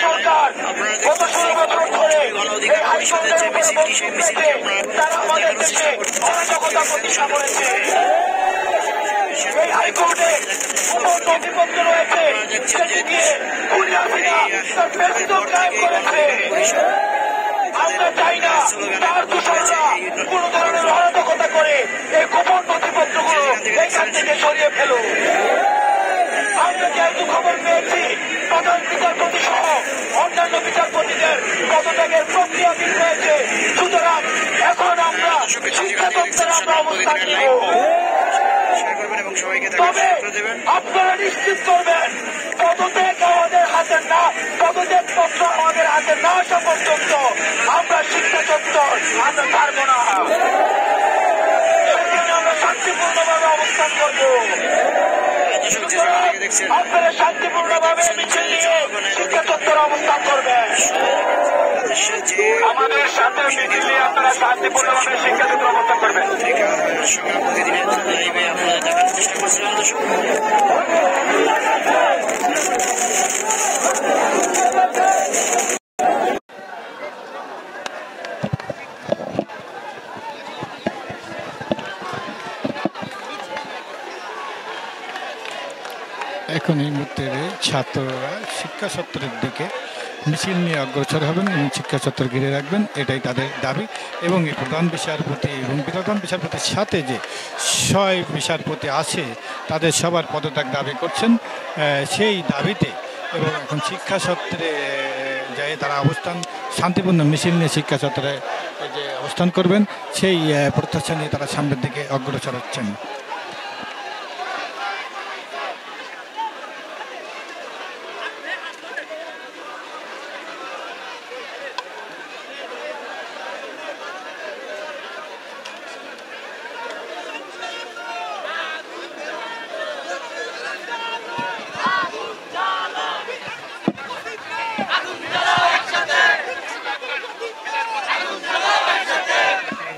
সরকার গত 16 বছর ধরে এই হাইকোর্টের উপরে বন্দী রেখে তারা আমাদের দেশে অরাজকতা প্রতিষ্ঠা করেছে। এই হাইকোর্টে এমন নথিপত্র রয়েছে যেটি দিয়ে খুনি হাসিনা তার প্রেসিডেন্ট কায়েম করেছে। আমরা চাই না তার দূষণরা কোন ধরনের অরাজকতা করে এই গোপন নথিপত্রগুলো এখান থেকে সরিয়ে ফেলো। আমরা যেহেতু খবর পেয়েছি প্রধান বিচারপতি সহ অন্যান্য বিচারপতিদের পদত্যাগের প্রক্রিয়া শুরু হয়েছে, সুতরাং এখন আমরা শিক্ষা দপ্তরে আমরা অবস্থান নিব। তবে আপনারা নিশ্চিত করবেন পদত্যাগ আমাদের হাতে না, পদত্যাগ পত্র আমাদের হাতে না আসা পর্যন্ত আমরা শিক্ষা দপ্তর আমরা ছাড়ব না। সেখানে আমরা শান্তিপূর্ণভাবে অবস্থান করব। আপনারা শান্তিপূর্ণভাবে মিছিল নিয়ে শিক্ষা দপ্তরে অবস্থান করবেন। আমাদের সাথে মিছিল নিয়ে আপনারা শান্তিপূর্ণভাবে শিক্ষা দপ্তরে অবস্থান করবেন। এখন এই মুহূর্তে ছাত্ররা শিক্ষা চত্বরের দিকে মিছিল নিয়ে অগ্রসর হবেন এবং শিক্ষা চত্বর ঘিরে রাখবেন, এটাই তাদের দাবি। এবং এই প্রধান বিচারপতি এবং প্রধান বিচারপতির সাথে যে 6 বিচারপতি আছে তাদের সবার পদত্যাগ দাবি করছেন সেই দাবিতে। এবং এখন শিক্ষা চত্বরে যাই তারা অবস্থান শান্তিপূর্ণ মিছিল নিয়ে শিক্ষা চত্বরে যে অবস্থান করবেন সেই প্রত্যাশা নিয়ে তারা সামনের দিকে অগ্রসর হচ্ছেন।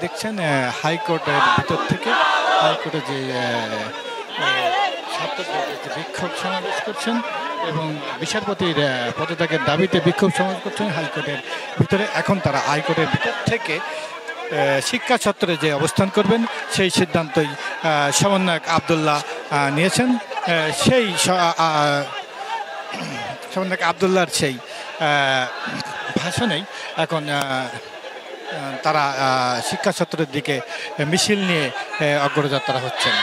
দেখছেন হাইকোর্টের ভিতর থেকে হাইকোর্টে যে ছাত্রদের যে বিক্ষোভ সমাবেশ করছেন এবং বিচারপতির পদত্যাগের দাবিতে বিক্ষোভ সমাবেশ করছেন হাইকোর্টের ভিতরে। এখন তারা হাইকোর্টের ভিতর থেকে শিক্ষা চত্বরে যে অবস্থান করবেন সেই সিদ্ধান্তই সমন্বয়ক আবদুল্লাহ নিয়েছেন। সেই সমন্বয়ক আবদুল্লাহর সেই ভাষণেই এখন তারা শিক্ষা চত্বরের দিকে মিছিল নিয়ে অগ্রযাত্রা হচ্ছেন।